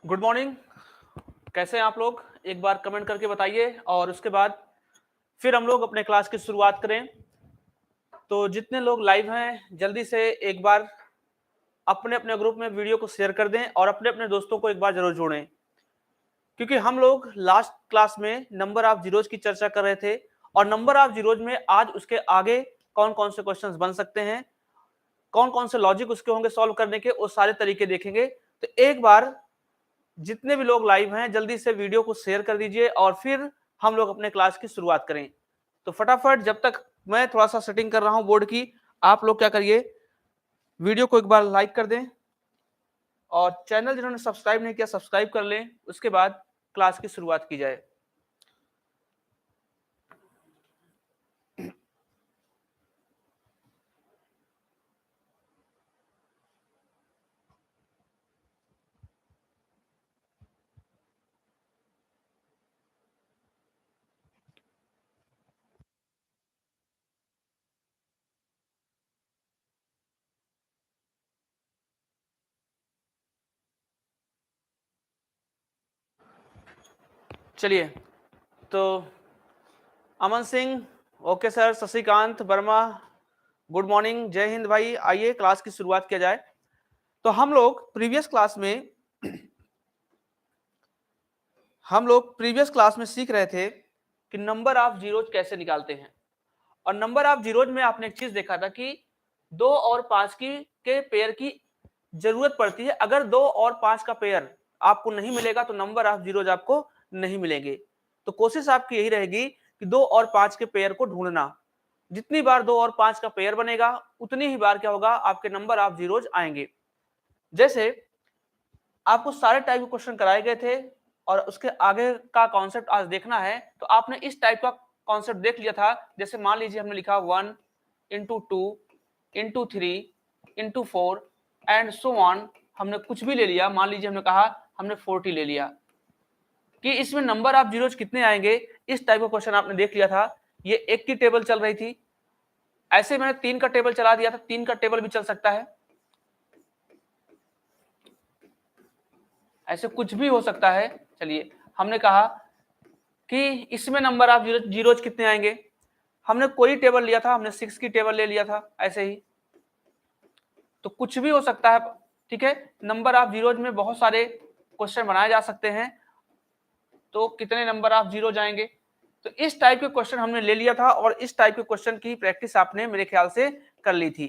Good morning. कैसे हैं आप लोग? एक बार कमेंट करके बताइए और उसके बाद फिर हम लोग अपने क्लास की शुरुआत करें। तो जितने लोग लाइव हैं जल्दी से एक बार अपने अपने ग्रुप में वीडियो को शेयर कर दें और अपने अपने दोस्तों को एक बार जरूर जोड़ें, क्योंकि हम लोग लास्ट क्लास में नंबर ऑफ जीरोज की चर्चा कर रहे थे और नंबर ऑफ जीरोज में आज उसके आगे कौन कौन से क्वेश्चंस बन सकते हैं, कौन कौन से लॉजिक उसके होंगे सॉल्व करने के, वो सारे तरीके देखेंगे। तो एक बार जितने भी लोग लाइव हैं जल्दी से वीडियो को शेयर कर दीजिए और फिर हम लोग अपने क्लास की शुरुआत करें। तो फटाफट जब तक मैं थोड़ा सा सेटिंग कर रहा हूं बोर्ड की, आप लोग क्या करिए, वीडियो को एक बार लाइक कर दें और चैनल जिन्होंने सब्सक्राइब नहीं किया सब्सक्राइब कर लें। उसके बाद क्लास की शुरुआत की जाए। चलिए, तो Aman Singh, okay sir, Shashikant Verma, good morning, जय हिंद भाई। आइए क्लास की शुरुआत किया जाए। तो हम लोग प्रीवियस क्लास में सीख रहे थे कि नंबर ऑफ जीरोज कैसे निकालते हैं। और नंबर ऑफ जीरोज में आपने एक चीज देखा था कि 2 और 5 के पेयर की जरूरत पड़ती है। अगर 2 और 5 का पेयर आपको नहीं मिलेगा तो नंबर ऑफ जीरोज आपको नहीं मिलेंगे। तो कोशिश आपकी यही रहेगी कि 2 और 5 के पेयर को ढूंढना। जितनी बार 2 और 5 का पेयर बनेगा उतनी ही बार क्या होगा, आपके नंबर ऑफ जीरोज आएंगे। जैसे आपको सारे टाइप के क्वेश्चन कराए गए थे और उसके आगे का कॉन्सेप्ट आज देखना है। तो आपने इस टाइप का कॉन्सेप्ट देख लिया था। जैसे मान लीजिए हमने लिखा 1 into 2 into 3 into 4 and so on. हमने कुछ भी ले लिया, मान लीजिए हमने कहा हमने 40 ले लिया कि इसमें नंबर ऑफ जीरोज कितने आएंगे। इस टाइप का क्वेश्चन आपने देख लिया था। ये एक की टेबल चल रही थी, ऐसे मैंने 3 का टेबल चला दिया था, 3 का टेबल भी चल सकता है, ऐसे कुछ भी हो सकता है। चलिए, हमने कहा कि इसमें नंबर ऑफ जीरोज कितने आएंगे। हमने कोई टेबल लिया था, हमने 6 की टेबल ले लिया था, ऐसे ही। तो कुछ भी हो सकता है, ठीक है। नंबर ऑफ जीरोज में बहुत सारे क्वेश्चन बनाए जा सकते हैं। तो कितने नंबर ऑफ जीरो जाएंगे, तो इस टाइप के क्वेश्चन हमने ले लिया था और इस टाइप के क्वेश्चन की प्रैक्टिस आपने मेरे ख्याल से कर ली थी।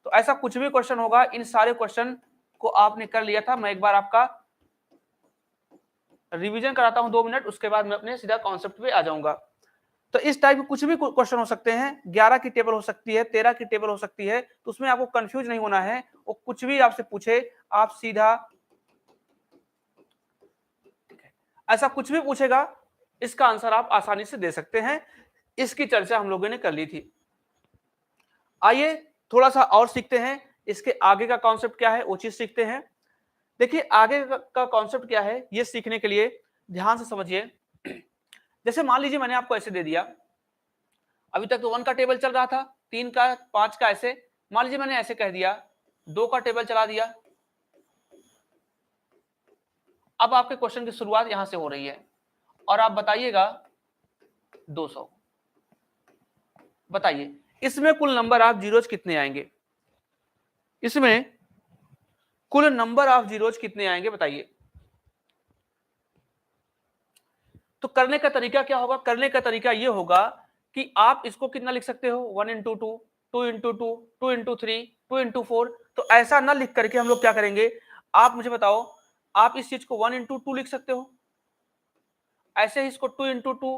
तो ऐसा कुछ भी क्वेश्चन होगा, इन सारे क्वेश्चन को आपने कर लिया था। मैं एक बार आपका रिवीजन कराता हूं 2 मिनट, उसके बाद मैं अपने सीधा कॉन्सेप्ट पे आ जाऊंगा। तो इस टाइप के कुछ भी क्वेश्चन हो सकते हैं, 11 की टेबल हो सकती है, 13 की टेबल हो सकती है। तो उसमें आपको कंफ्यूज नहीं होना है। वो कुछ भी आपसे पूछे, आप सीधा, ऐसा कुछ भी पूछेगा इसका आंसर आप आसानी से दे सकते हैं। इसकी चर्चा हम लोगों ने कर ली थी। आइए थोड़ा सा और सीखते हैं, इसके आगे का कॉन्सेप्ट क्या है वो चीज सीखते हैं। देखिए, आगे का कॉन्सेप्ट क्या है ये सीखने के लिए ध्यान से समझिए। जैसे मान लीजिए मैंने आपको ऐसे दे दिया, अभी तक तो 1 का टेबल चल रहा था, 3 का, 5 का, ऐसे। मान लीजिए मैंने ऐसे कह दिया, 2 का टेबल चला दिया। अब आपके क्वेश्चन की शुरुआत यहां से हो रही है और आप बताइएगा 200। बताइए इसमें कुल नंबर ऑफ जीरोज कितने आएंगे, इसमें कुल नंबर ऑफ जीरोज कितने आएंगे बताइए। तो करने का तरीका क्या होगा, करने का तरीका ये होगा कि आप इसको कितना लिख सकते हो, 1 इंटू 2, 2 इंटू 2, 2 इंटू 3, 2 इंटू 4। तो ऐसा ना लिख करके हम लोग क्या करेंगे, आप मुझे बताओ, आप इस चीज को 1 इंटू 2 लिख सकते हो, ऐसे ही इसको 2 इंटू 2,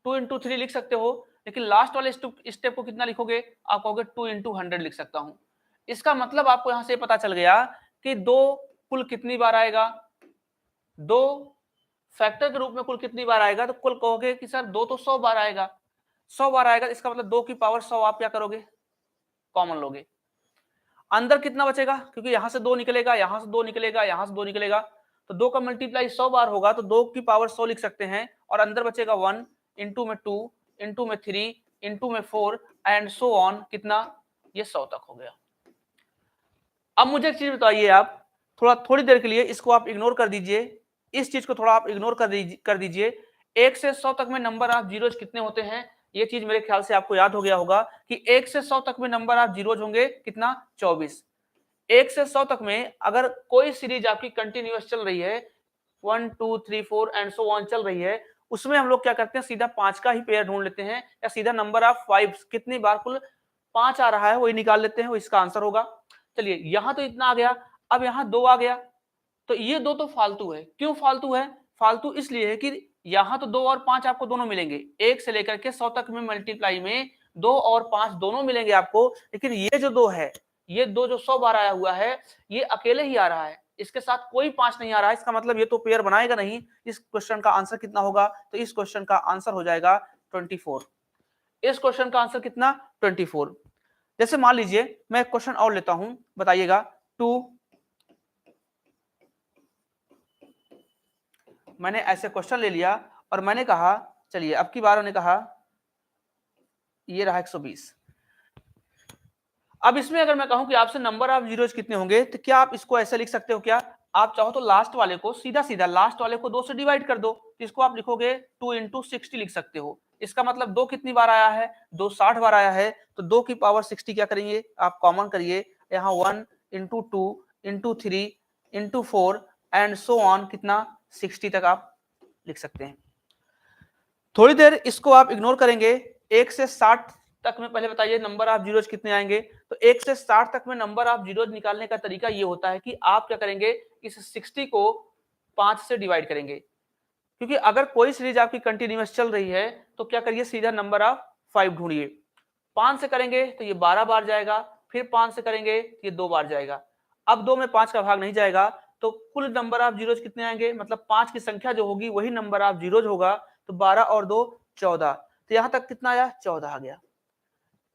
2 इंटू 3 लिख सकते हो। लेकिन लास्ट वाले स्टेप को कितना लिखोगे, आप कहोगे 2 इंटू 100 लिख सकता हूं। इसका मतलब आपको यहां से पता चल गया कि 2 कुल कितनी बार आएगा, 2 फैक्टर के रूप में कुल कितनी बार आएगा। तो कुल कहोगे कि सर 2 तो 100 बार आएगा, 100 बार आएगा। इसका मतलब 2 की पावर 100 आप क्या करोगे, कॉमन लोगे। अंदर कितना बचेगा, क्योंकि यहां से 2 निकलेगा, यहां से 2 निकलेगा, यहां से 2 निकलेगा। तो 2 का मल्टीप्लाई 100 बार होगा, तो 2 की पावर 100 लिख सकते हैं। और अंदर बचेगा 1 इंटू में 2 इंटू में 3 इंटू में 4 एंड सो ऑन। कितना, ये 100 तक हो गया। अब मुझे एक चीज बताइए, आप थोड़ी देर के लिए इसको आप इग्नोर कर दीजिए, इस चीज को थोड़ा आप इग्नोर कर दीजिए। 1 से 100 तक में नंबर ऑफ जीरोज कितने होते हैं, ये चीज मेरे ख्याल से आपको याद हो गया होगा कि 1 से 100 तक में नंबर ऑफ जीरोज होंगे कितना, 24। 1 से 100 तक में अगर कोई सीरीज आपकी कंटिन्यूअस चल रही है, 1 2 3 4 एंड सो ऑन चल रही है, उसमें हम लोग क्या करते हैं, सीधा 5 का ही पेयर ढूंढ लेते हैं, या सीधा नंबर ऑफ 5 कितनी बार कुल 5 आ रहा है वही निकाल लेते हैं, वो इसका आंसर होगा। चलिए यहां तो इतना आ गया, अब यहां 2 आ गया, तो ये 2 तो फालतू है। क्यों फालतू है, फालतू इसलिए है कि यहां तो 2 और 5 आपको दोनों मिलेंगे, 1 से लेकर के 100 तक में मल्टीप्लाई में 2 और 5 दोनों मिलेंगे आपको, लेकिन ये जो 2 है, ये 2 जो 100 बार आया हुआ है, ये अकेले ही आ रहा है, इसके साथ कोई 5 नहीं आ रहा है, इसका मतलब ये तो पेयर बनाएगा नहीं। इस क्वेश्चन का आंसर कितना होगा, तो इस क्वेश्चन का आंसर हो जाएगा 24। इस क्वेश्चन का आंसर कितना, 24। जैसे मान लीजिए मैं एक क्वेश्चन और लेता हूं, बताइएगा 2, मैंने ऐसे क्वेश्चन ले लिया और मैंने कहा चलिए अब की बार मैंने कहा ये रहा 120। अब इसमें अगर मैं कहूं कि आपसे नंबर ऑफ जीरोज कितने होंगे, तो क्या आप इसको ऐसे लिख सकते हो, क्या आप चाहो तो लास्ट वाले को सीधा सीधा लास्ट वाले को 2 से डिवाइड कर दो, तो इसको आप लिखोगे 2 इंटू 60 लिख सकते हो। इसका मतलब 2 कितनी बार आया है, 2 60 बार आया है, तो 2 की पावर 60 क्या करेंगे आप कॉमन करिए, यहाँ 1 into 2 into 3 into 4 and so on, कितना 60 तक आप लिख सकते हैं। थोड़ी देर इसको आप इग्नोर करेंगे, 1 से 60 तक में पहले बताइए नंबर ऑफ जीरोज कितने आएंगे, तो 1 से 60 तक में नंबर ऑफ जीरोज निकालने का तरीका ये होता है कि आप क्या करेंगे, इस 60 को 5 से डिवाइड करेंगे, क्योंकि अगर कोई सीरीज आपकी कंटिन्यूअस चल रही है तो क्या करिए सीधा नंबर ऑफ 5 ढूंढिए, 5 से करेंगे तो ये 12 बार जाएगा, फिर 5 से करेंगे तो ये 2 बार जाएगा। अब 2 में 5 का भाग नहीं जाएगा, तो कुल नंबर ऑफ जीरोज कितने आएंगे, मतलब 5 की संख्या जो होगी वही नंबर ऑफ जीरोज होगा, तो 12 और 2 14, तो यहां तक कितना आया, 14 आ गया।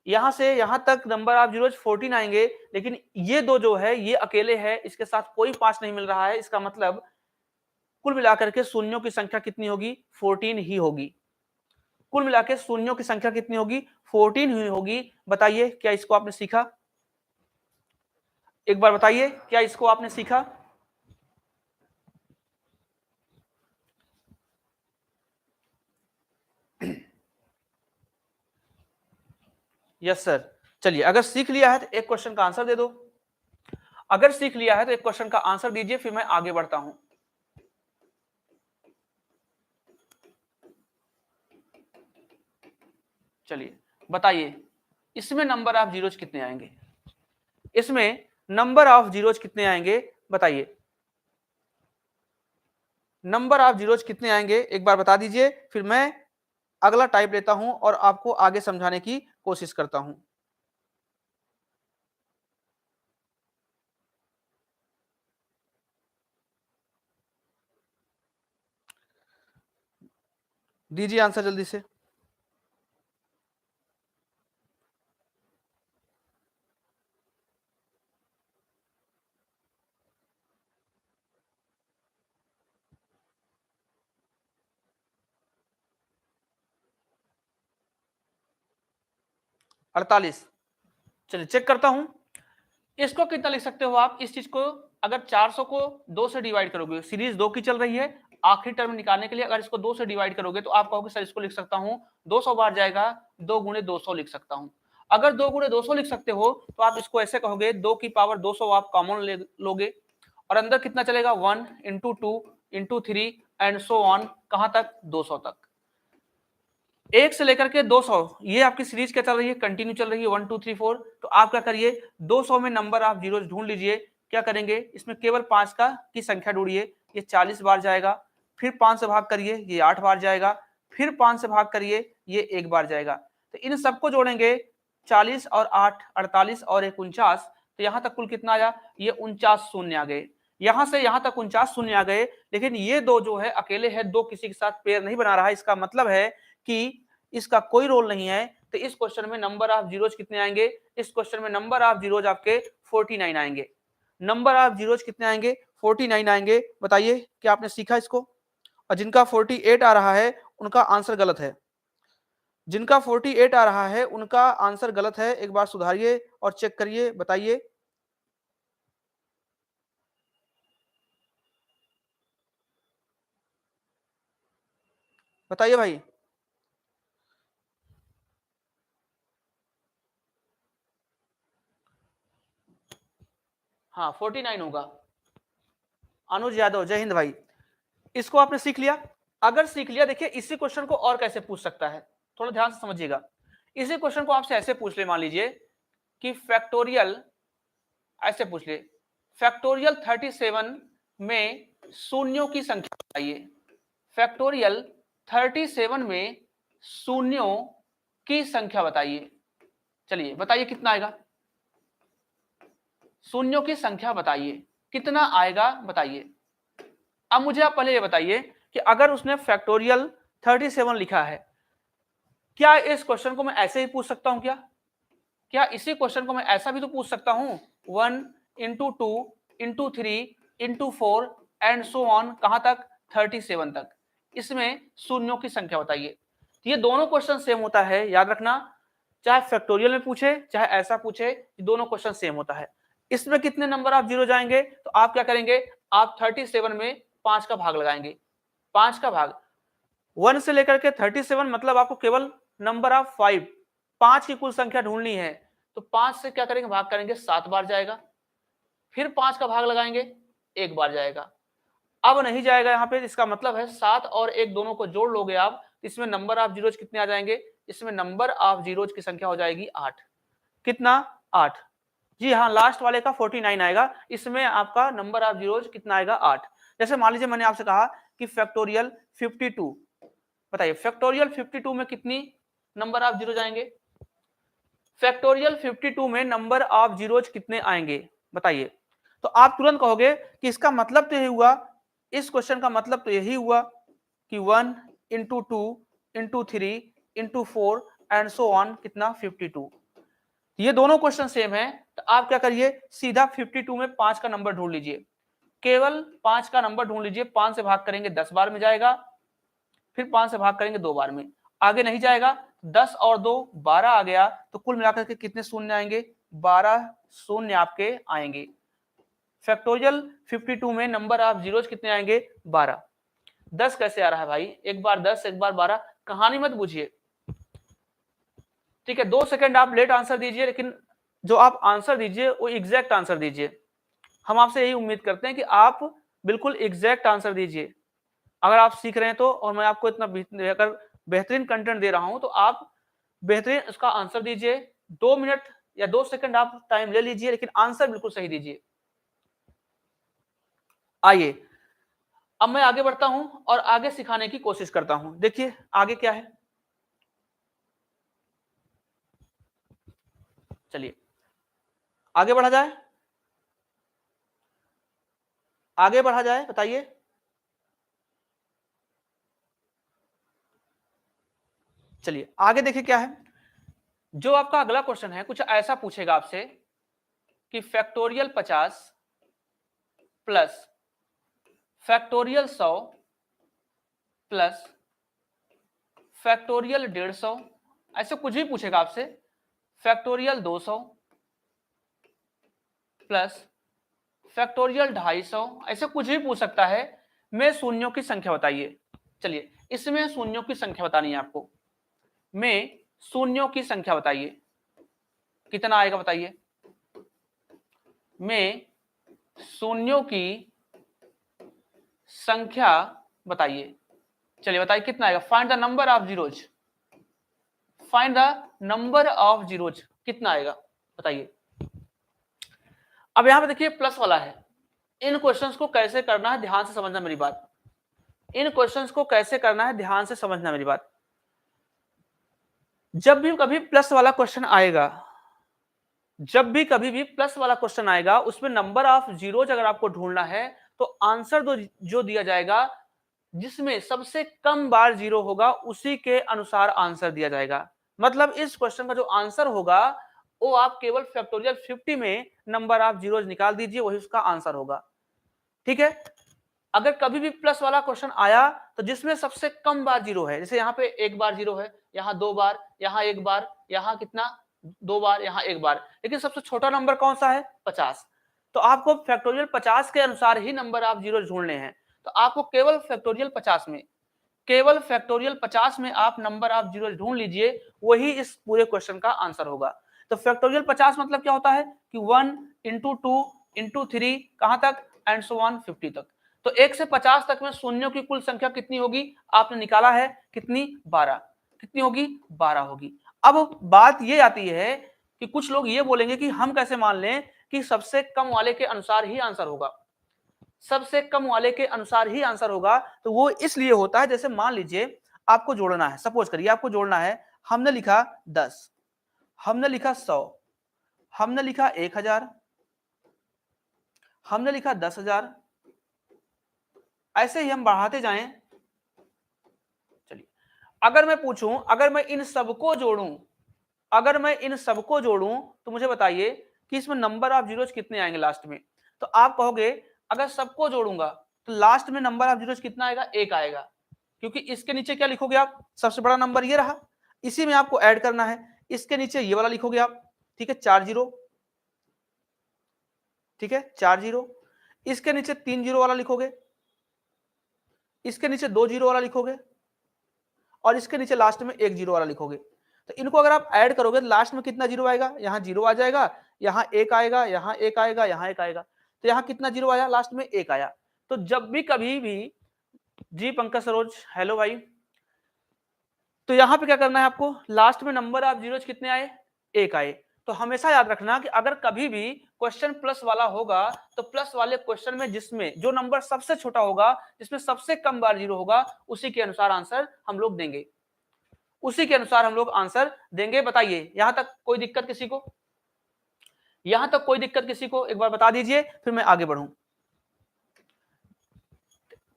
यहां से यहां तक नंबर ऑफ जीरोज 14 आएंगे, लेकिन ये 2 जो है ये अकेले है, इसके साथ कोई 5 नहीं मिल रहा है, इसका मतलब कुल मिलाकर के शून्यों की संख्या कितनी होगी, 14 ही होगी। कुल मिलाकर शून्यों की संख्या कितनी होगी, 14 ही होगी। बताइए क्या इसको आपने सीखा, एक बार बताइए क्या इसको आपने सीखा। Yes sir. चलिए अगर सीख लिया है तो एक क्वेश्चन का आंसर दे दो, अगर सीख लिया है तो एक क्वेश्चन का आंसर दीजिए, फिर मैं आगे बढ़ता हूं। चलिए बताइए इसमें नंबर ऑफ जीरोज कितने आएंगे, इसमें नंबर ऑफ जीरोज कितने आएंगे, बताइए नंबर ऑफ जीरोज कितने आएंगे एक बार बता दीजिए, फिर मैं अगला टाइप लेता हूं और आपको आगे समझाने की कोशिश करता हूं। दीजिए आंसर जल्दी से। अड़तालीस। चलिए चेक करता हूं, इसको कितना लिख सकते हो आप, इस चीज को अगर 400 को 2 से डिवाइड करोगे, सीरीज 2 की चल रही है, आखिरी टर्म निकालने के लिए अगर इसको 2 से डिवाइड करोगे तो आप कहोगे सर इसको लिख सकता हूं 200 बार जाएगा, 2 गुणे 200 लिख सकता हूं। अगर 2 गुणे 200 लिख सकते हो तो आप इसको ऐसे कहोगे 2 की पावर 200 आप कॉमन लोगे, और अंदर कितना चलेगा 1 into 2 into 3 and so on, कहां तक 200 तक। 1 से लेकर के 200 ये आपकी सीरीज क्या चल रही है, कंटिन्यू चल रही है 1 2 3 4, तो आप क्या करिए 200 में नंबर ऑफ जीरोज ढूंढ लीजिए। क्या करेंगे, इसमें केवल 5 का की संख्या ढूंढिए, ये 40 बार जाएगा, फिर 5 से भाग करिए ये 8 बार जाएगा, फिर 5 से भाग करिए ये 1 बार जाएगा, तो इन सबको जोड़ेंगे 40 और 8 48 और 1 49, तो यहां तक कुल कितना आया, ये 49 शून्य आ गए। यहां से यहां तक 49 शून्य आ गए, लेकिन ये 2 जो है अकेले है, 2 किसी के साथ पेयर नहीं बना रहा है, इसका मतलब है कि इसका कोई रोल नहीं है, तो इस क्वेश्चन में नंबर ऑफ जीरोज कितने आएंगे, इस क्वेश्चन में नंबर ऑफ जीरोज आपके 49 आएंगे। नंबर ऑफ जीरोज कितने आएंगे, 49 आएंगे। बताइए क्या आपने सीखा इसको, और जिनका 48 आ रहा है उनका आंसर गलत है, जिनका 48 आ रहा है उनका आंसर गलत है, एक बार सुधारिए और चेक करिए, बताइए। बताइए भाई। हाँ 49 होगा। अनुज यादव, जय हिंद भाई। इसको आपने सीख लिया। अगर सीख लिया, देखिए इसी क्वेश्चन को और कैसे पूछ सकता है, थोड़ा ध्यान से समझिएगा। इसी क्वेश्चन को आपसे ऐसे पूछ ले, मान लीजिए कि फैक्टोरियल, ऐसे पूछ ले, फैक्टोरियल 37 में शून्यों की संख्या बताइए। फैक्टोरियल 37 में शून्यों की संख्या बताइए। चलिए बताइए कितना आएगा, शून्यों की संख्या बताइए, कितना आएगा बताइए। अब मुझे आप पहले ये बताइए कि अगर उसने फैक्टोरियल 37 लिखा है, क्या इस क्वेश्चन को मैं ऐसे ही पूछ सकता हूं? क्या इसी क्वेश्चन को मैं ऐसा भी तो पूछ सकता हूं, 1 into 2 into 3 into 4 and so on, कहां तक, 37 तक। इसमें शून्यों की संख्या बताइए। ये दोनों क्वेश्चन सेम होता है, याद रखना, चाहे फैक्टोरियल में पूछे चाहे ऐसा पूछे, दोनों क्वेश्चन सेम होता है। इसमें कितने नंबर ऑफ जीरो जाएंगे, तो आप क्या करेंगे, आप 37 में 5 का भाग लगाएंगे। 5 का भाग 1 से लेकर के 37, मतलब आपको केवल नंबर ऑफ 5, 5 की कुल संख्या ढूंढनी है। तो 5 से क्या करेंगे, भाग करेंगे, 7 बार जाएगा। फिर 5 का भाग लगाएंगे, 1 बार जाएगा। अब नहीं जाएगा यहाँ पे, इसका मतलब है 7 और 1 दोनों को जोड़ लोगे आप, इसमें नंबर ऑफ जीरोज कितने आ जाएंगे, इसमें नंबर ऑफ जीरोज की संख्या हो जाएगी 8। कितना, 8। जी हाँ, लास्ट वाले का 49 आएगा, इसमें आपका नंबर ऑफ जीरोज कितना आएगा, 8। जैसे मान लीजिए मैंने आपसे कहा कि फैक्टोरियल 52, बताइए फैक्टोरियल 52 में कितनी नंबर ऑफ जीरो जाएंगे, फैक्टोरियल 52 में नंबर ऑफ जीरोज कितने आएंगे बताइए। तो आप तुरंत कहोगे कि इसका मतलब तो यही हुआ, इस क्वेश्चन का मतलब तो यही हुआ कि 1 into 2 into 3 into 4 and so on, कितना, 52। ये दोनों क्वेश्चन सेम है, तो आप क्या करिए, सीधा 52 में 5 का नंबर ढूंढ लीजिए, केवल 5 का नंबर ढूंढ लीजिए। 5 से भाग करेंगे 10 बार में जाएगा, फिर 5 से भाग करेंगे 2 बार में, आगे नहीं जाएगा। 10 और 2 12 आ गया, तो कुल मिलाकर के कितने शून्य आएंगे, 12 शून्य आपके आएंगे। फैक्टोरियल 52 में नंबर ऑफ जीरोज कितने आएंगे, 12। 10 कैसे आ रहा है भाई, एक बार 10 एक बार 12, कहानी मत बुझिए, ठीक है। 2 सेकंड आप लेट आंसर दीजिए, लेकिन जो आप आंसर दीजिए वो एग्जैक्ट आंसर दीजिए। हम आपसे यही उम्मीद करते हैं कि आप बिल्कुल एग्जैक्ट आंसर दीजिए। अगर आप सीख रहे हैं तो, और मैं आपको इतना बेहतरीन कंटेंट दे रहा हूं, तो आप बेहतरीन उसका आंसर दीजिए। 2 मिनट या 2 सेकंड आप टाइम ले लीजिए, लेकिन आंसर बिल्कुल सही दीजिए। आइए अब मैं आगे बढ़ता हूं और आगे सिखाने की कोशिश करता हूं। देखिए आगे क्या है, चलिए आगे बढ़ा जाए, आगे बढ़ा जाए, बताइए। चलिए आगे देखिए क्या है, जो आपका अगला क्वेश्चन है कुछ ऐसा पूछेगा आपसे कि factorial 50 plus factorial 100 plus factorial 150, ऐसे कुछ भी पूछेगा आपसे। फैक्टोरियल 200 प्लस फैक्टोरियल 250, ऐसे कुछ भी पूछ सकता है। में शून्यों की संख्या बताइए। चलिए इसमें शून्यों की संख्या बतानी है आपको, में शून्यों की संख्या बताइए, कितना आएगा बताइए। में शून्यों की संख्या बताइए। चलिए बताइए कितना आएगा, find the number of zeros, find the number of zeros, कितना आएगा बताइए। अब यहां पे देखिए प्लस वाला है, इन क्वेश्चंस को कैसे करना है ध्यान से समझना मेरी बात, इन क्वेश्चंस को कैसे करना है ध्यान से समझना मेरी बात। जब भी कभी प्लस वाला क्वेश्चन आएगा, जब भी कभी भी प्लस वाला क्वेश्चन आएगा, उसमें नंबर ऑफ जीरोज अगर आपको ढूंढना है, तो आंसर जो दिया जाएगा, जिसमें सबसे कम बार जीरो होगा उसी के अनुसार आंसर दिया जाएगा। मतलब इस क्वेश्चन का जो आंसर होगा वो आप केवल फैक्टोरियल 50 में नंबर ऑफ जीरोज निकाल दीजिए, वही उसका आंसर होगा, ठीक है। अगर कभी भी प्लस वाला क्वेश्चन आया तो जिसमें सबसे कम बार जीरो है, जैसे यहाँ पे 1 बार जीरो है, यहाँ 2 बार, यहाँ 1 बार, यहाँ कितना 2 बार, यहाँ 1 बार, लेकिन सबसे छोटा नंबर कौन सा है, 50। तो आपको फैक्टोरियल 50 के अनुसार ही नंबर ऑफ जीरो ढूंढने हैं। तो आपको केवल फैक्टोरियल 50 में केवल फैक्टोरियल 50 में आप नंबर ऑफ जीरो ढूंढ लीजिए, वही इस पूरे क्वेश्चन का आंसर होगा। तो फैक्टोरियल 50 मतलब क्या होता है कि 1 इंटू 2 इंटू 3 कहां तक एंड सो ऑन 50 तक। तो 1 से 50 तक में शून्यों की कुल संख्या कितनी होगी, आपने निकाला है कितनी, 12। कितनी होगी, 12 होगी। अब बात ये आती है कि कुछ लोग ये बोलेंगे कि हम कैसे मान लें कि सबसे कम वाले के अनुसार ही आंसर होगा, सबसे कम वाले के अनुसार ही आंसर होगा। तो वो इसलिए होता है, जैसे मान लीजिए आपको जोड़ना है, सपोज करिए आपको जोड़ना है, हमने लिखा 10, हमने लिखा 100, हमने लिखा 1000, हमने लिखा 10,000, ऐसे ही हम बढ़ाते जाएं। चलिए, अगर मैं पूछूं, अगर मैं इन सबको जोड़ूं, अगर मैं इन सबको जोड़ूं तो मुझे बताइए कि इसमें नंबर ऑफ जीरोज कितने आएंगे लास्ट में। तो आप कहोगे अगर सबको जोड़ूंगा तो लास्ट में नंबर ऑफ जीरोज कितना आएगा, 1 आएगा, क्योंकि इसके नीचे क्या लिखोगे आप, सबसे बड़ा नंबर ये रहा, इसी में आपको ऐड करना है। इसके नीचे ये वाला लिखोगे आप, ठीक है, 4 जीरो, ठीक है, 4 जीरो। इसके नीचे 3 जीरो वाला लिखोगे, इसके नीचे 2 जीरो वाला लिखोगे, और इसके नीचे लास्ट में 1 जीरो वाला लिखोगे। तो इनको अगर आप ऐड करोगे तो लास्ट में कितना जीरो आएगा, यहाँ जीरो आ जाएगा, यहाँ 1 आएगा, यहाँ 1 आएगा, यहाँ 1 आएगा। तो यहाँ कितना जीरो आया, लास्ट में 1 आया। तो जब भी कभी भी, जी पंकज सरोज हेलो भाई, तो यहाँ पे क्या करना है आपको, लास्ट में नंबर ऑफ जीरोज कितने आए, 1 आए। तो हमेशा याद रखना कि अगर कभी भी क्वेश्चन प्लस वाला होगा तो प्लस वाले क्वेश्चन में जिसमें जो नंबर सबसे छोटा होगा, जिसमें सबसे कम बार जीरो होगा, उसी के अनुसार आंसर हम लोग देंगे, उसी के अनुसार हम लोग आंसर देंगे। बताइए यहां तक कोई दिक्कत किसी को, यहां तक कोई दिक्कत किसी को, एक बार बता दीजिए फिर मैं आगे बढ़ूं।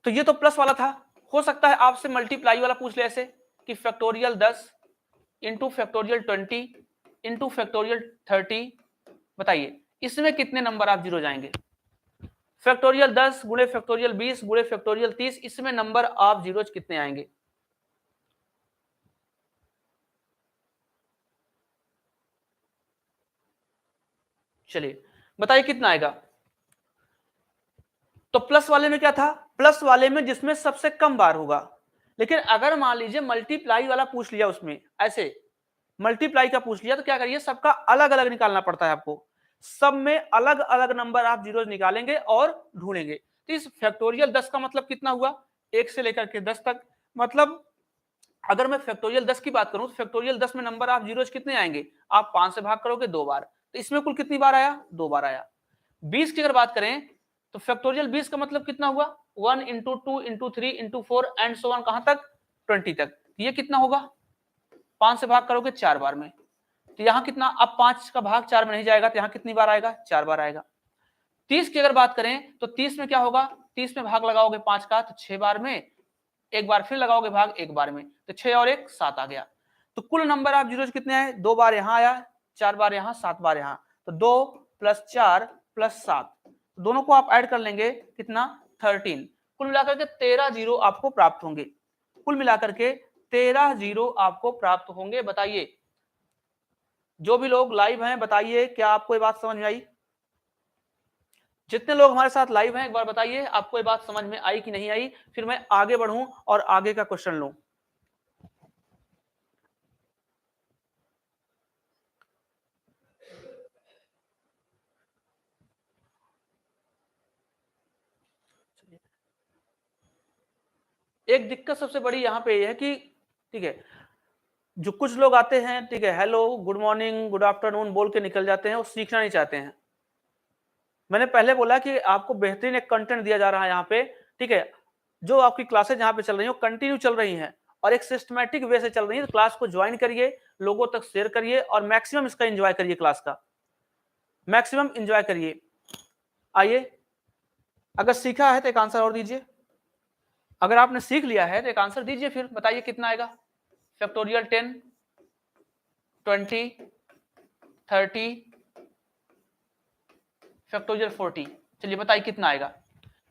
तो ये तो प्लस वाला था, हो सकता है आपसे मल्टीप्लाई वाला पूछ ले, ऐसे कि factorial 10 into factorial 20 into factorial 30, बताइए इसमें कितने नंबर आप जीरो जाएंगे। फैक्टोरियल 10 गुणे फैक्टोरियल 20 गुणे फैक्टोरियल 30, इसमें नंबर ऑफ जीरोज कितने आएंगे। चलिए बताइए कितना आएगा। तो प्लस वाले में क्या था, प्लस वाले में जिसमें सबसे कम बार होगा। लेकिन अगर मान लीजिए मल्टीप्लाई वाला पूछ लिया, उसमें ऐसे मल्टीप्लाई का पूछ लिया, तो क्या करिए, सबका अलग अलग निकालना पड़ता है आपको, सब में अलग अलग नंबर आप जीरोज निकालेंगे और ढूंढेंगे। तो इस फैक्टोरियल 10 का मतलब कितना हुआ, 1 से लेकर के 10 तक। मतलब अगर मैं फैक्टोरियल 10 की बात करूं तो फैक्टोरियल 10 में नंबर ऑफ जीरोज कितने आएंगे, आप 5 से भाग करोगे 2 बार, तो इसमें कुल कितनी बार आया, 2 बार आया। 20 की अगर बात करें तो फैक्टोरियल 20 का मतलब कितना हुआ, 1 into 2 into 3 into 4 and so on, कहां तक, 20 तक। ये कितना होगा, 5 से भाग करोगे 4 बार में। तो यहाँ कितना, अब 5 का भाग 4 में नहीं जाएगा, तो यहाँ कितनी बार आएगा, 4 बार आएगा। 30 की अगर बात करें तो 30 में क्या होगा, 30 में भाग लगाओगे 5 का तो 6 बार में, एक बार फिर लगाओगे भाग 1 बार में, तो 6 और 1 7 आ गया। तो कुल नंबर ऑफ जीरोज कितने आए, 2 बार यहाँ आया, 4 बार यहाँ, 7 बार यहाँ। तो 2 प्लस 4 प्लस 7, दोनों को आप ऐड कर लेंगे कितना, 13। कुल मिलाकर के 13 जीरो आपको प्राप्त होंगे, कुल मिलाकर के 13 जीरो आपको प्राप्त होंगे। बताइए जो भी लोग लाइव हैं, बताइए क्या आपको ये बात समझ में आई। जितने लोग हमारे साथ लाइव हैं एक बार बताइए आपको ये बात समझ में आई कि नहीं आई, फिर मैं आगे बढ़ूं और आगे का क्वेश्चन लूं। एक दिक्कत सबसे बड़ी यहां पे ये है कि, ठीक है, जो कुछ लोग आते हैं, ठीक है, hello good morning good afternoon बोल के निकल जाते हैं, वो सीखना नहीं चाहते हैं। मैंने पहले बोला कि आपको बेहतरीन एक कंटेंट दिया जा रहा है यहाँ पे, ठीक है, जो आपकी क्लासेज यहाँ पे चल रही है कंटिन्यू चल रही हैं और एक सिस्टमैटिक वे से चल रही है। तो क्लास को ज्वाइन करिए, लोगों तक शेयर करिए और मैक्सिमम इसका एंजॉय करिए, क्लास का मैक्सिमम एंजॉय करिए। आइए, अगर सीखा है तो एक आंसर और दीजिए, अगर आपने सीख लिया है तो एक आंसर दीजिए, फिर बताइए कितना आएगा। फैक्टोरियल 10 20 30 फैक्टोरियल 40, चलिए बताइए कितना आएगा।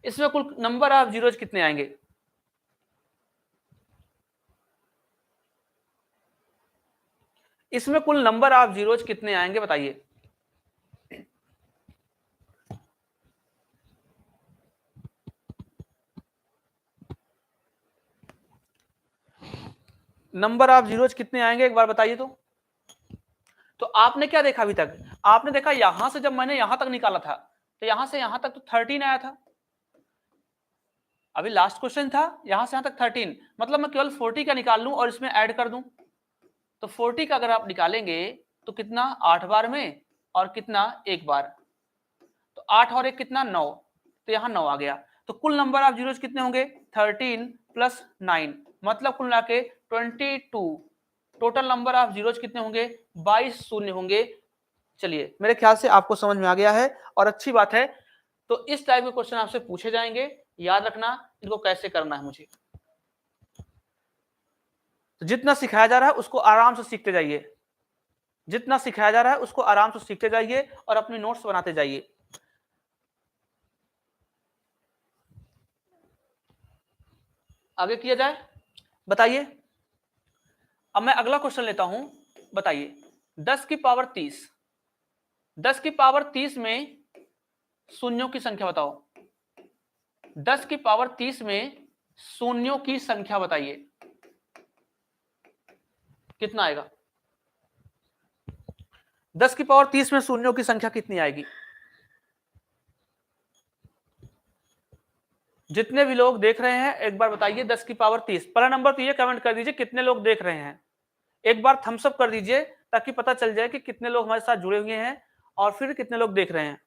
इसमें कुल नंबर ऑफ जीरोज कितने आएंगे, इसमें कुल नंबर ऑफ जीरोज कितने आएंगे बताइए। नंबर ऑफ जीरोज कितने आएंगे एक बार बताइए तो आपने क्या देखा अभी तक? आपने देखा यहां से जब मैंने यहां तक निकाला था तो यहां से यहां तक तो 13 आया था। अभी लास्ट क्वेश्चन था, यहां से यहां तक 13, मतलब मैं केवल 40 का निकाल लूं और इसमें ऐड कर दूं तो 40 का अगर आप निकालेंगे तो कितना 8 बार में और कितना एक बार, तो 8 और 1 कितना 9, तो यहां 9 आ गया। तो कुल नंबर ऑफ जीरोज कितने होंगे 13 प्लस 9, मतलब कुल मिला के 22। टोटल नंबर ऑफ जीरोज कितने होंगे 22 शून्य होंगे। चलिए मेरे ख्याल से आपको समझ में आ गया है और अच्छी बात है। तो इस टाइप के क्वेश्चन आपसे पूछे जाएंगे, याद रखना इनको कैसे करना है मुझे। तो जितना सिखाया जा रहा है उसको आराम से सीखते जाइए, जितना सिखाया जा रहा है उसको आराम से सीखते जाइए और अपनी नोट्स बनाते जाइए। आगे किया जाए, बताइए। अब मैं अगला क्वेश्चन लेता हूं, बताइए 10 की पावर 30, 10 की पावर 30 में शून्यों की संख्या बताओ। 10 की पावर 30 में शून्यों की संख्या बताइए कितना आएगा। 10 की पावर 30 में शून्यों की संख्या कितनी आएगी? जितने भी लोग देख रहे हैं एक बार बताइए 10 की पावर 30। पहला नंबर तो ये कमेंट कर दीजिए कितने लोग देख रहे हैं, एक बार थम्स अप कर दीजिए ताकि पता चल जाए कि कितने लोग हमारे साथ जुड़े हुए हैं और फिर कितने लोग देख रहे हैं।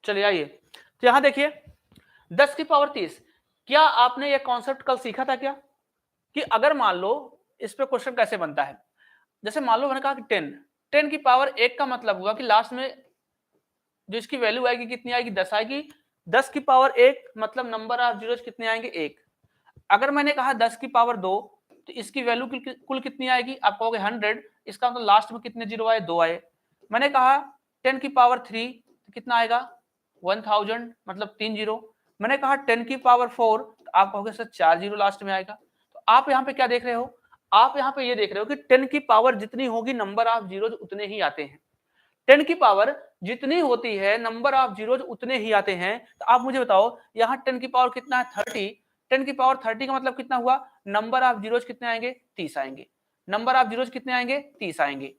चलिए आइए, तो यहां देखिए 10 की पावर 30, क्या आपने ये कॉन्सेप्ट कल सीखा था क्या कि अगर मान लो इस पे क्वेश्चन कैसे बनता है। जैसे मान लो मैंने कहा कि 10, 10 की पावर 1 का मतलब हुआ कि लास्ट में जो इसकी वैल्यू आएगी कितनी आएगी 10 आएगी। 10 की पावर 1 मतलब नंबर ऑफ जीरोज कितने आएंगे 1। अगर मैंने कहा 10 की पावर 2 तो इसकी वैल्यू कुल कितनी आएगी, आप कहोगे 100, इसका मतलब लास्ट में कितने जीरो आए 2 आए। मैंने कहा 10 की पावर 3 तो कितना आएगा 1000, मतलब 3 जीरो। मैंने कहा 10 की पावर 4 तो आप कहोगे सर 4 जीरो लास्ट में आएगा। तो आप यहाँ पे क्या देख रहे हो, आप यहाँ पे ये देख रहे हो कि 10 की पावर जितनी होगी नंबर ऑफ जीरोज उतने ही आते हैं। 10 की पावर जितनी होती है नंबर ऑफ जीरोज उतने ही आते हैं। तो आप मुझे बताओ यहाँ 10 की पावर कितना है 30, 10 की पावर 30 का मतलब कितना हुआ, नंबर ऑफ जीरोज कितने आएंगे 30 आएंगे। नंबर ऑफ जीरोज कितने आएंगे 30 आएंगे।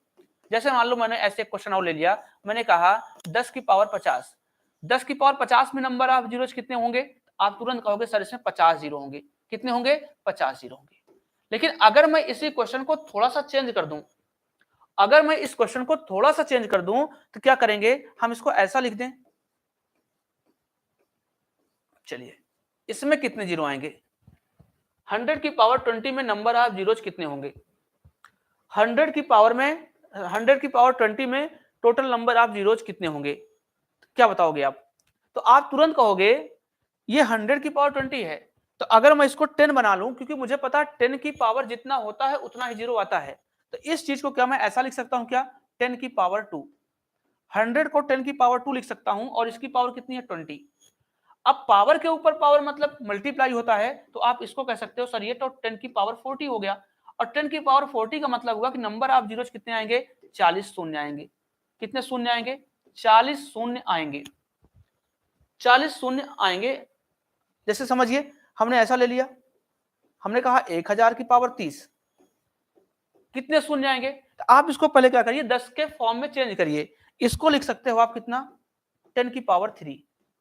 जैसे मान लो मैंने ऐसे क्वेश्चन और ले लिया, मैंने कहा 10 की पावर 50, 10 की पावर 50 में नंबर ऑफ जीरोज कितने होंगे, आप तुरंत कहोगे सर इसमें 50 जीरो होंगे। कितने होंगे 50 जीरो होंगे। लेकिन अगर मैं इसी क्वेश्चन को थोड़ा सा चेंज कर दूं, अगर मैं इस क्वेश्चन को थोड़ा सा चेंज कर दूं तो क्या करेंगे, हम इसको ऐसा लिख दें। चलिए इसमें कितने जीरो आएंगे, 100 की पावर 20 में नंबर ऑफ जीरोज कितने होंगे। 100 की पावर में 100 की पावर 20 में टोटल नंबर ऑफ जीरोज कितने होंगे, क्या बताओगे आप। तो आप तुरंत कहोगे ये 100 की पावर 20 है, तो अगर मैं इसको 10 बना लूं, क्योंकि मुझे पता है 10 की पावर जितना होता है उतना ही जीरो आता है, तो इस चीज को क्या मैं ऐसा लिख सकता हूं क्या 10 की पावर 2। 100 को 10 की पावर 2 लिख सकता हूं और इसकी पावर कितनी है 20। अब पावर के ऊपर पावर मतलब मल्टीप्लाई होता है, तो आप इसको कह सकते हो सर ये तो 10 की पावर 40 हो गया। और 10 की पावर 40 का मतलब हुआ कि नंबर ऑफ जीरोज कितने आएंगे 40 शून्य आएंगे। कितने शून्य आएंगे 40 शून्य आएंगे, 40 शून्य आएंगे। जैसे समझिए हमने ऐसा ले लिया, हमने कहा 1000 की पावर 30, कितने शून्य आएंगे, तो आप इसको पहले क्या करिए 10 के फॉर्म में चेंज करिए। इसको लिख सकते हो आप कितना 10 की पावर 3,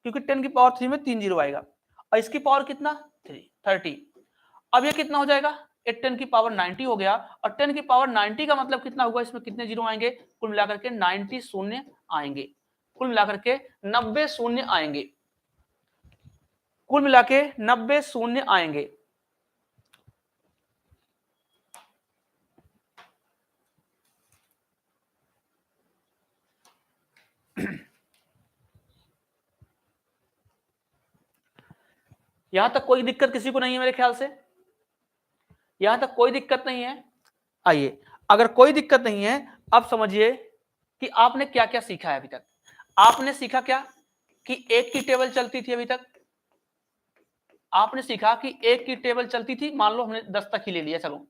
क्योंकि 10 की पावर 3 में 3 जीरो आएगा और इसकी पावर कितना 30। अब ये कितना हो जाएगा, 10 की पावर 90 हो गया। और 10 की पावर 90 का मतलब कितना हुआ, इसमें कितने जीरो आएंगे, कुल मिलाकर के 90 शून्य आएंगे, कुल मिलाकर के 90 शून्य आएंगे, कुल मिला के 90 शून्य आएंगे। यहां तक कोई दिक्कत किसी को नहीं है मेरे ख्याल से, यहां तक कोई दिक्कत नहीं है। आइए अगर कोई दिक्कत नहीं है अब समझिए कि आपने क्या क्या सीखा है अभी तक। आपने सीखा क्या कि एक की टेबल चलती थी अभी तक, आपने सीखा कि एक की टेबल चलती थी, मान लो हमने 10 तक ही ले लिया, चलो।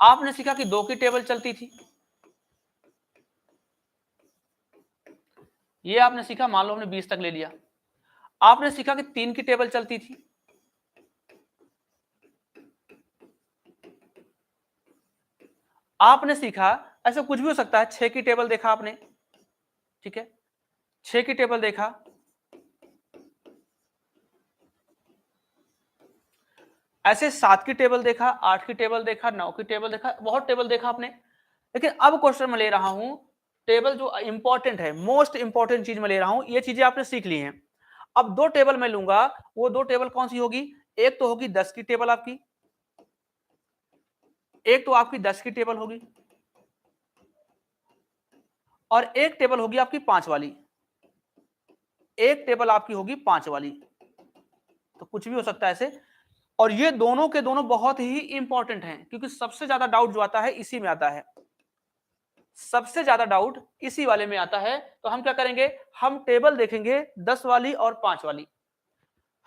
आपने सीखा कि 2 की टेबल चलती थी, ये आपने सीखा, मान लो हमने 20 तक ले लिया। आपने सीखा कि 3 की टेबल चलती थी, आपने सीखा, ऐसा कुछ भी हो सकता है, 6 की टेबल देखा आपने, ठीक है, 6 की टेबल देखा, ऐसे 7 की टेबल देखा, 8 की टेबल देखा, 9 की टेबल देखा, बहुत टेबल देखा आपने। लेकिन अब क्वेश्चन में ले रहा हूं टेबल जो इंपॉर्टेंट है, मोस्ट इंपॉर्टेंट चीज में ले रहा हूं, ये चीजें आपने सीख ली हैं। अब 2 टेबल मैं लूंगा, वो 2 टेबल कौन सी होगी, एक तो होगी 10 की टेबल आपकी, एक तो आपकी 10 की टेबल होगी, और एक टेबल होगी आपकी 5 वाली, एक टेबल आपकी होगी 5 वाली। तो कुछ भी हो सकता है ऐसे, और ये दोनों के दोनों बहुत ही इंपॉर्टेंट हैं, क्योंकि सबसे ज्यादा डाउट जो आता है इसी में आता है, सबसे ज्यादा डाउट इसी वाले में आता है। तो हम क्या करेंगे, हम टेबल देखेंगे 10 वाली और 5 वाली,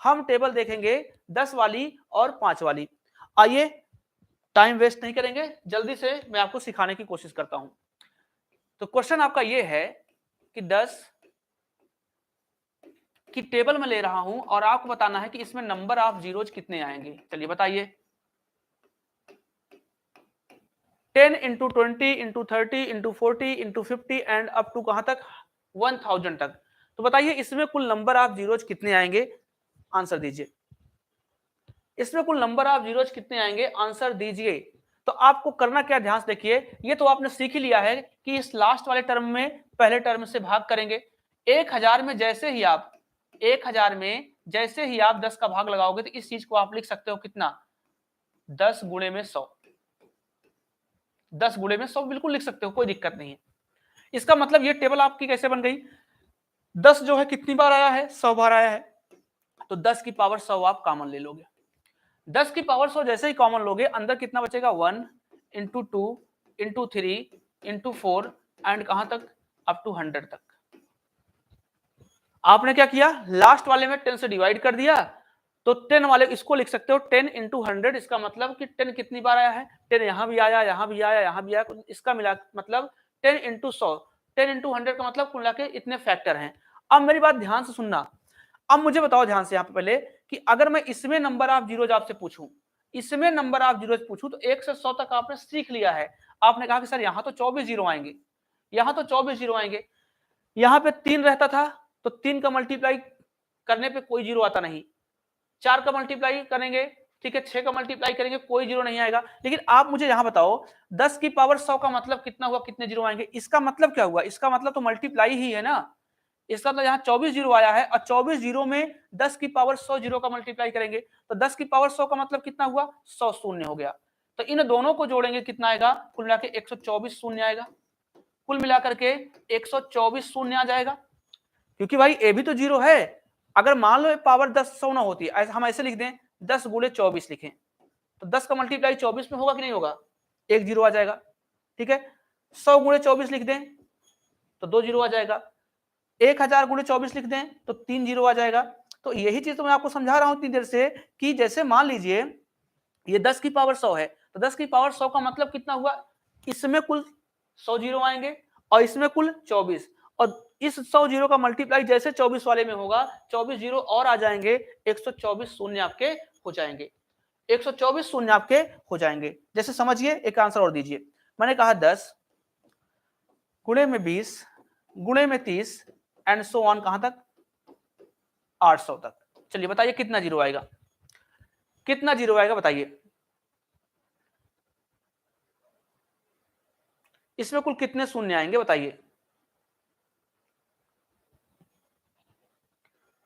हम टेबल देखेंगे 10 वाली और 5 वाली। आइए टाइम वेस्ट नहीं करेंगे, जल्दी से मैं आपको सिखाने की कोशिश करता हूं। तो क्वेश्चन आपका ये है कि 10 की टेबल में ले रहा हूं और आपको बताना है कि इसमें नंबर ऑफ जीरोज कितने आएंगे। चलिए बताइए, 10 into 20 into 30 into 40 into 50 and up to कहां तक, 1000 तक। तो बताइए इसमें कुल नंबर ऑफ जीरोज कितने आएंगे, आंसर दीजिए। इसमें कुल नंबर ऑफ जीरोज कितने आएंगे, आंसर दीजिए। तो आपको करना क्या, ध्यान से देखिए, ये तो आपने सीख ही लिया है कि इस लास्ट वाले टर्म में पहले टर्म से भाग करेंगे। 1000 में जैसे ही आप 1000 में जैसे ही आप 10 का भाग लगाओगे तो इस चीज को आप लिख सकते हो कितना, 10 गुणे में 100, 10 गुणे में 100 बिल्कुल लिख सकते हो, कोई दिक्कत नहीं है। इसका मतलब ये टेबल आपकी कैसे बन गई, 10 जो है कितनी बार आया है, 100 बार आया है, तो 10 की पावर 100 आप कॉमन ले लोगे। 10 की पावर 100 जैसे ही कॉमन लोगे, अंदर कितना बचेगा, 1 इंटू 2 इंटू 3 इंटू 4 एंड कहां तक, अप टू 100 तक। आपने क्या किया, लास्ट वाले में 10 से डिवाइड कर दिया, तो 10 वाले इसको लिख सकते हो 10 इंटू 100। इसका मतलब कि 10 कितनी बार आया है, 10 यहां भी आया, यहां भी आया, यहां भी आया, इसका मिला मतलब 10 इंटू 100, 10 इंटू 100 का मतलब कुल मिला के इतने फैक्टर हैं। अब मेरी बात ध्यान से सुनना, अब मुझे बताओ ध्यान से यहाँ पे पहले कि अगर मैं इसमें नंबर ऑफ जीरोज आपसे पूछूं, इसमें नंबर ऑफ जीरोज पूछूं, तो 1 से 100 तक आपने सीख लिया है। आपने कहा कि सर यहां तो 24 जीरो आएंगे, यहां तो 24 जीरो आएंगे, यहां पे 3 रहता था तो 3 का मल्टीप्लाई करने पे कोई जीरो आता नहीं, 4 का मल्टीप्लाई करेंगे, ठीक है, 6 का मल्टीप्लाई करेंगे, कोई जीरो नहीं आएगा। लेकिन आप मुझे यहां बताओ 10 की पावर 100 का मतलब कितना हुआ, कितने जीरो आएंगे, इसका मतलब क्या हुआ, इसका मतलब तो मल्टीप्लाई ही है ना। इसका मतलब यहाँ 24 जीरो आया है और 24 जीरो में 10 की पावर 100 जीरो का मल्टीप्लाई करेंगे, तो 10 की पावर 100 का मतलब कितना हुआ, 100 शून्य हो गया। तो इन दोनों को जोड़ेंगे कितना आएगा, कुल मिला के 124 शून्य आएगा, कुल मिलाकर के 124 शून्य आ जाएगा। क्योंकि भाई ए भी तो जीरो है, अगर मान लो पावर 10 100 ना होती, हम ऐसे लिख दें 10 गुणे 24 लिखें, तो 10 का मल्टीप्लाई 24 में होगा कि नहीं होगा, एक जीरो आ जाएगा, ठीक है। 100 गुणे 24 लिख दें तो 2 जीरो आ जाएगा, 1000 गुणे 24 लिख दें तो 3 जीरो आ जाएगा। तो यही चीज तो मैं आपको समझा रहा हूं इतनी देर से कि जैसे मान लीजिए ये 10 की पावर 100 है, तो 10 की पावर 100 का मतलब कितना हुआ, इसमें कुल 100 जीरो आएंगे और इसमें कुल 24, और इस 100 जीरो का मल्टीप्लाई जैसे 24 वाले में होगा, 24 जीरो और आ जाएंगे, 124 शून्य आपके हो जाएंगे, 124 शून्य आपके हो जाएंगे। जैसे समझिए, एक आंसर और दीजिए, मैंने कहा 10 गुणे में 20 गुणे में 30 एंड सो ऑन कहां तक, 800 तक। चलिए बताइए कितना जीरो आएगा, कितना जीरो आएगा बताइए, इसमें कुल कितने शून्य आएंगे बताइए,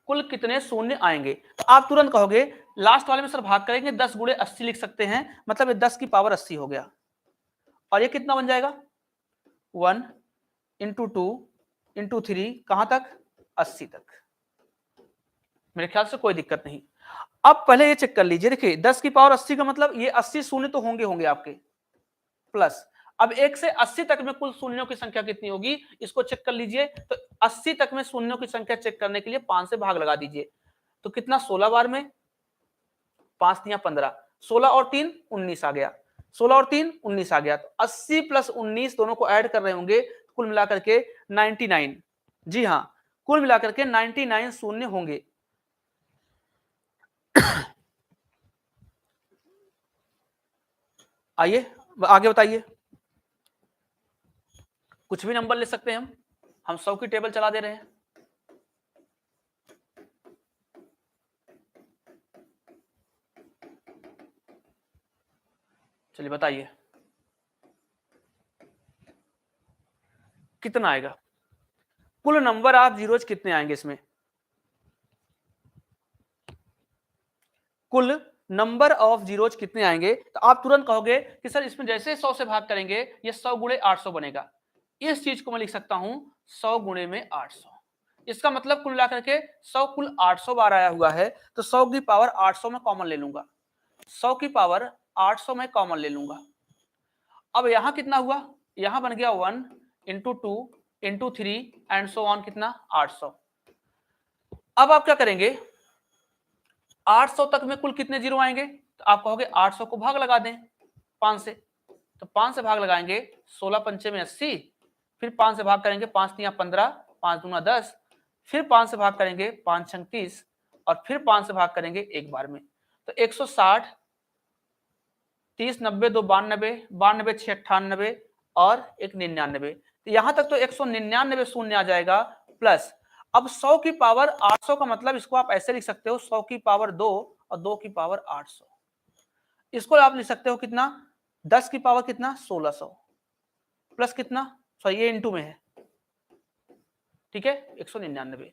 कुल कितने शून्य आएंगे। तो आप तुरंत कहोगे लास्ट वाले में सर भाग करेंगे, 10 गुणे 80 लिख सकते हैं, मतलब ये 10 की पावर 80 हो गया, और ये कितना बन जाएगा, 1 इंटू 2 इंटू 3 कहां तक, 80 तक। मेरे ख्याल से कोई दिक्कत नहीं। अब पहले ये चेक कर लीजिए, देखिए 10 की पावर 80 का मतलब ये 80 शून्य तो होंगे आपके, प्लस अब 1 से 80 तक में कुल शून्यों की संख्या कितनी होगी, इसको चेक कर लीजिए। तो 80 तक में शून्यों की संख्या चेक करने के लिए 5 से भाग लगा दीजिए। तो कितना 16 बार में 5 तिया 15, 16 और 3 19 आ गया, 16 और 3 19 आ गया। तो 80 प्लस 19 दोनों को ऐड कर रहे होंगे, कुल मिलाकर के 99। जी हाँ, कुल मिलाकर के 99 शून्य होंगे। आइए आगे बताइए, कुछ भी नंबर ले सकते हैं हम 100 की टेबल चला दे रहे हैं। चलिए बताइए कितना आएगा, कुल नंबर ऑफ जीरोज कितने आएंगे इसमें, कुल नंबर ऑफ जीरोज कितने आएंगे। तो आप तुरंत कहोगे कि सर इसमें जैसे 100 से भाग करेंगे ये 100 गुणे 800 बनेगा। इस चीज को मैं लिख सकता हूं 100 गुणे में 800। इसका मतलब कुल मिलाकर के 100 कुल 800 बार आया हुआ है। तो 100 की पावर 800 में कॉमन ले लूंगा, 100 की पावर 800 में कॉमन ले लूंगा। अब यहां कितना हुआ, यहां बन गया 1 into 2 into 3 and so on, कितना 800। अब आप क्या करेंगे, 800 तक में कुल कितने जीरो आएंगे। तो आप कहोगे 800 को भाग लगा दें 5 से। तो 5 से भाग लगाएंगे, 16 पंचे में 80, फिर 5 से भाग करेंगे 5 तिया 15, 5 दूना 10, फिर 5 से भाग करेंगे 5 छंग 30, और फिर 5 से भाग करेंगे एक बार में। तो 160, 30 90 2 92, 92 6 98 और 1 99। तो यहां तक तो 199 शून्य आ जाएगा। प्लस अब 100 की पावर 800 का मतलब इसको आप ऐसे लिख सकते हो 100 की पावर 2 और 2 की पावर 800। इसको आप लिख सकते हो कितना, 10 की पावर कितना 1600 प्लस कितना, सॉरी ये इंटू में है, ठीक है 199।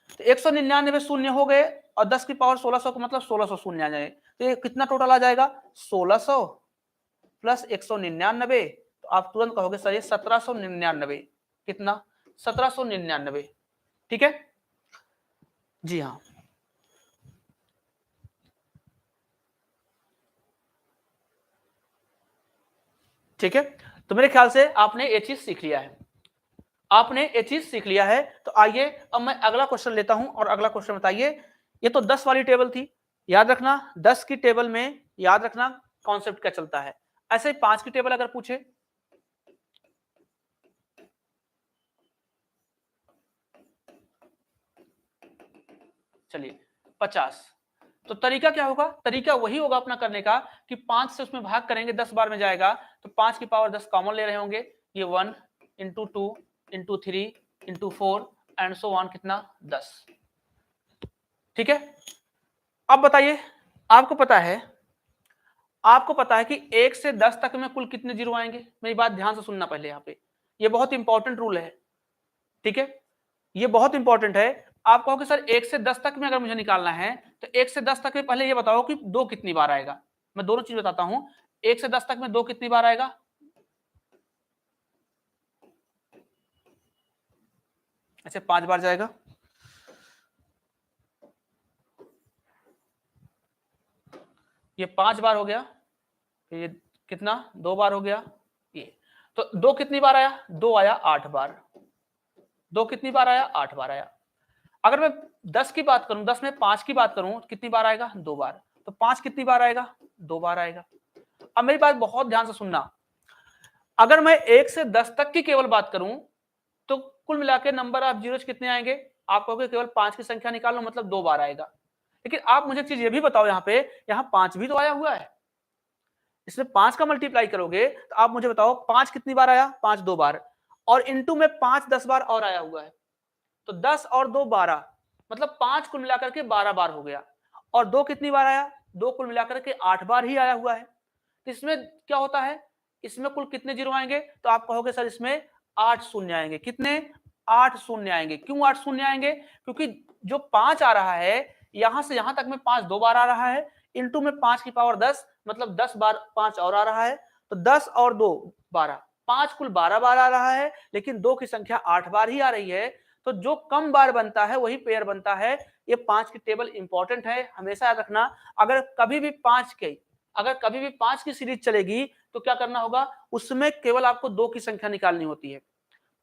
तो 199 शून्य हो गए और 10 की पावर 1600 का मतलब 1600 शून्य आ जाए। तो ये कितना टोटल आ जाएगा 1600 प्लस 199। तो आप तुरंत कहोगे सर ये 1799, कितना 1799, ठीक है। जी हाँ, ठीक है। तो मेरे ख्याल से आपने ये चीज सीख लिया है, आपने ये चीज सीख लिया है। तो आइए अब मैं अगला क्वेश्चन लेता हूं और अगला क्वेश्चन बताइए। ये तो 10 वाली टेबल थी, याद रखना 10 की टेबल में याद रखना कॉन्सेप्ट क्या चलता है। ऐसे 5 की टेबल अगर पूछे, चलिए 50, तो तरीका क्या होगा, तरीका वही होगा अपना करने का कि 5 से उसमें भाग करेंगे 10 बार में जाएगा। तो 5 की पावर 10 कॉमन ले रहे होंगे, ये 1 into 2 into 3 into 4 and so on, कितना 10, ठीक है। अब बताइए, आपको पता है, आपको पता है कि 1 से 10 तक में कुल कितने जीरो आएंगे। मेरी बात ध्यान से सुनना पहले, यहाँ पे ये बहुत इंपॉर्टेंट रूल है, ठीक है, ये बहुत इंपॉर्टेंट है। आप कहोगे सर 1 से 10 तक में अगर मुझे निकालना है तो 1 से 10 तक में पहले ये बताओ कि 2 कितनी बार आएगा। मैं दोनों चीज बताता हूं, 1 से 10 तक में 2 कितनी बार आएगा, ऐसे 5 बार जाएगा। ये 5 बार हो गया, ये कितना 2 बार हो गया, ये तो 2 कितनी बार आया, 2 आया 8 बार, 2 कितनी बार आया 8 बार आया। अगर मैं 10 की बात करूं, 10 में 5 की बात करूं कितनी बार आएगा 2 बार, तो 5 कितनी बार आएगा 2 बार आएगा। अब मेरी बात बहुत ध्यान से सुनना, अगर मैं 1 से 10 तक की केवल बात करूं तो कुल मिला के नंबर ऑफ जीरोज कितने आएंगे। आप कहोगे केवल 5 की संख्या निकालो, मतलब 2 बार आएगा। लेकिन आप मुझे चीज ये भी बताओ, यहाँ पे यहाँ 5 भी तो आया हुआ है, इसमें 5 का मल्टीप्लाई करोगे तो आप मुझे बताओ 5 कितनी बार आया, 5 2 बार, और इंटू में 5 10 बार और आया हुआ है। तो 10 और 2 12, मतलब 5 कुल मिलाकर के 12 बार हो गया। और 2 कितनी बार आया, 2 कुल मिलाकर के 8 बार ही आया हुआ है। तो इसमें क्या होता है, इसमें कुल कितने जीरो आएंगे। तो आप कहोगे सर इसमें 8 शून्य आएंगे, कितने 8 शून्य आएंगे। क्यों 8 शून्य आएंगे, क्योंकि जो 5 आ रहा है यहां से यहां तक में 5 2 बार आ रहा है, इंटू में 5 की पावर 10, मतलब 10 बार 5 और आ रहा है। तो 10 और 2 12, 5 कुल 12 बार आ रहा है, लेकिन 2 की संख्या 8 बार ही आ रही है। तो जो कम बार बनता है वही पेयर बनता है। ये 5 की टेबल इंपॉर्टेंट है, हमेशा याद रखना। अगर कभी भी 5 के अगर कभी भी 5 की सीरीज चलेगी तो क्या करना होगा, उसमें केवल आपको 2 की संख्या निकालनी होती है।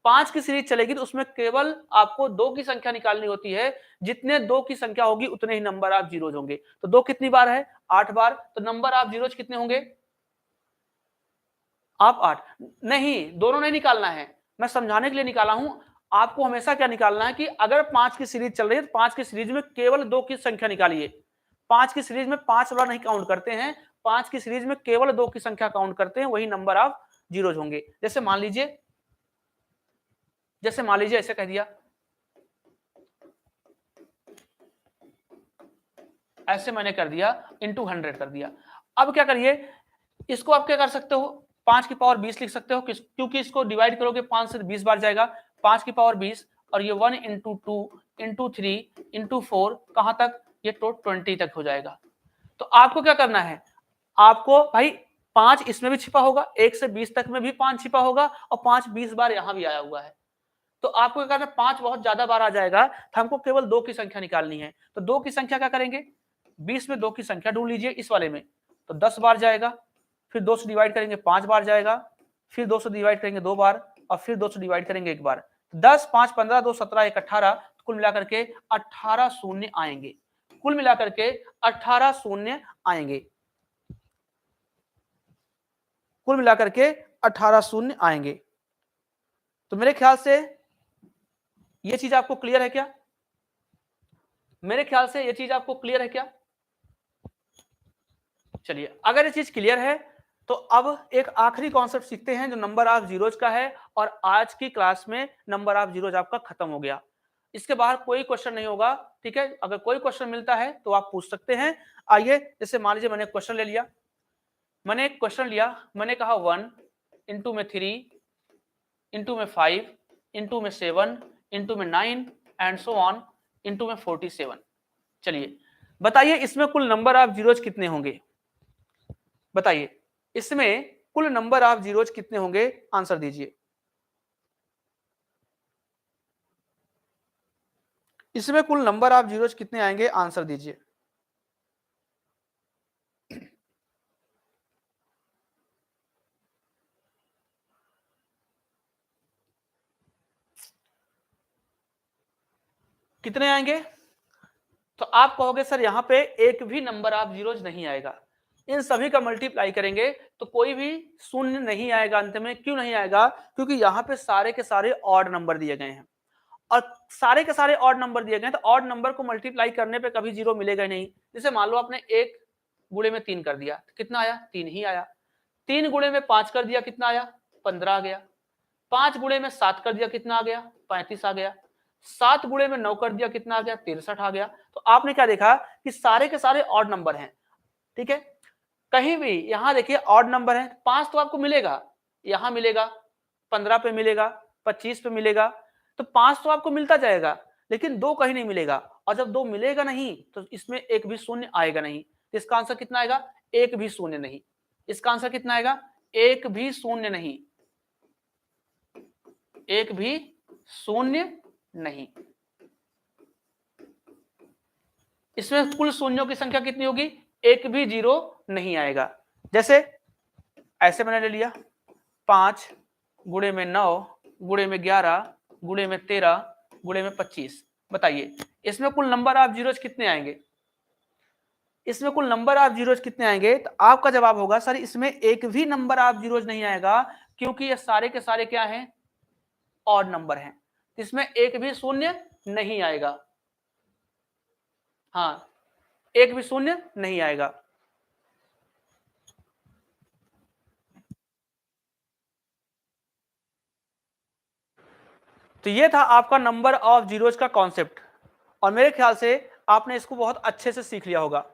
5 की सीरीज चलेगी तो उसमें केवल आपको 2 की संख्या निकालनी होती है। जितने 2 की संख्या होगी उतने ही नंबर ऑफ जीरोज होंगे। तो 2 कितनी बार है, 8 बार। तो नंबर ऑफ जीरोज कितने होंगे, आप 8 नहीं, दोनों नहीं निकालना है, मैं समझाने के लिए निकाला हूं। आपको हमेशा क्या निकालना है कि अगर 5 की सीरीज चल रही है तो 5 की सीरीज में केवल 2 की संख्या निकालिए। 5 की सीरीज में 5 वाला नहीं काउंट करते हैं, 5 की सीरीज में केवल 2 की संख्या काउंट करते हैं, वही नंबर ऑफ जीरोज होंगे। जैसे मान लीजिए ऐसे कह दिया, ऐसे मैंने कर दिया इंटू 100 कर दिया। अब क्या करिए, इसको आप क्या कर सकते हो, 5 की पावर 20 लिख सकते हो, क्योंकि इसको डिवाइड करोगे 5 से 20 बार जाएगा, 5 की पावर 20 और ये 1 इंटू 2 इंटू 3 इंटू 4 कहां तक, ये तो 20 तक हो जाएगा। तो आपको क्या करना है, आपको भाई 5 इसमें भी छिपा होगा, 1 से 20 तक में भी 5 छिपा होगा और 5 20 बार यहां भी आया हुआ है। तो आपको क्या करना है, 5 बहुत ज्यादा बार आ जाएगा तो हमको केवल 2 की संख्या निकालनी है। तो 2 की संख्या क्या करेंगे, 20 में 2 की संख्या ढूंढ लीजिए इस वाले में, तो 10 बार जाएगा, फिर 2 से डिवाइड करेंगे 5 बार जाएगा, फिर 2 से डिवाइड करेंगे 2 बार और फिर 2 से डिवाइड करेंगे 1 बार। 10 5 15 2 17 1 18, कुल मिलाकर के 18 शून्य आएंगे, कुल मिलाकर के 18 शून्य आएंगे, कुल मिलाकर के 18 शून्य आएंगे। तो मेरे ख्याल से ये चीज आपको क्लियर है क्या, मेरे ख्याल से ये चीज आपको क्लियर है क्या। चलिए अगर ये चीज क्लियर है तो अब एक आखिरी कॉन्सेप्ट सीखते हैं जो नंबर ऑफ जीरोज का है, और आज की क्लास में नंबर ऑफ जीरोज आपका खत्म हो गया। इसके बाहर कोई क्वेश्चन नहीं होगा, ठीक है। अगर कोई क्वेश्चन मिलता है तो आप पूछ सकते हैं। आइए, जैसे मान लीजिए मैंने क्वेश्चन ले लिया, मैंने एक क्वेश्चन लिया, मैंने कहा 1 इंटू में 3 इंटू में 5 इंटू में 7 इंटू में 9 एंड सो ऑन इंटू में 47। चलिए बताइए इसमें कुल नंबर ऑफ जीरोज कितने होंगे, बताइए इसमें कुल नंबर ऑफ जीरोज कितने होंगे, आंसर दीजिए। इसमें कुल नंबर ऑफ जीरोज कितने आएंगे, आंसर दीजिए। कितने आएंगे, तो आप कहोगे सर यहां पे एक भी नंबर ऑफ जीरोज नहीं आएगा, इन सभी का मल्टीप्लाई करेंगे तो कोई भी शून्य नहीं आएगा अंत में। क्यों नहीं आएगा, क्योंकि यहाँ पे सारे के सारे ऑड नंबर दिए गए हैं, और सारे के सारे ऑड नंबर दिए गए हैं, तो ऑड नंबर को मल्टीप्लाई करने पे कभी जीरो मिलेगा नहीं। जैसे मान लो आपने 1 गुणे में 3 कर दिया, कितना आया, 3 ही आया। 3 गुणे में 5 कर दिया, कितना आया, 15 आ गया। 5 गुणे में 7 कर दिया, कितना आ गया, 35 आ गया। 7 गुणे में 9 कर दिया, कितना आ गया, 63 आ गया। तो आपने क्या देखा कि सारे के सारे ऑड नंबर हैं, ठीक है। कहीं भी यहां देखिए ऑड नंबर है, 5 तो आपको मिलेगा, यहां मिलेगा, 15 पे मिलेगा, 25 पे मिलेगा, तो 5 तो आपको मिलता जाएगा, लेकिन 2 कहीं नहीं मिलेगा। और जब 2 मिलेगा नहीं तो इसमें एक भी शून्य आएगा नहीं। तो इसका आंसर कितना आएगा, एक भी शून्य नहीं। इसका आंसर कितना आएगा, एक भी शून्य नहीं, एक भी शून्य नहीं। इसमें कुल शून्यों की संख्या कितनी होगी, एक भी जीरो नहीं आएगा। जैसे ऐसे मैंने ले लिया 5 गुणे में 9 गुणे में 11 गुणे में 13 गुणे में 25। बताइए इसमें कुल नंबर ऑफ जीरोज कितने आएंगे, इसमें कुल नंबर ऑफ जीरोज कितने आएंगे। तो आपका जवाब होगा सर इसमें एक भी नंबर ऑफ जीरोज नहीं आएगा, क्योंकि ये सारे के सारे क्या हैं, ऑड नंबर हैं। इसमें एक भी शून्य नहीं आएगा, हाँ एक भी शून्य नहीं आएगा। तो ये था आपका नंबर ऑफ जीरोज का कॉन्सेप्ट, और मेरे ख्याल से आपने इसको बहुत अच्छे से सीख लिया होगा।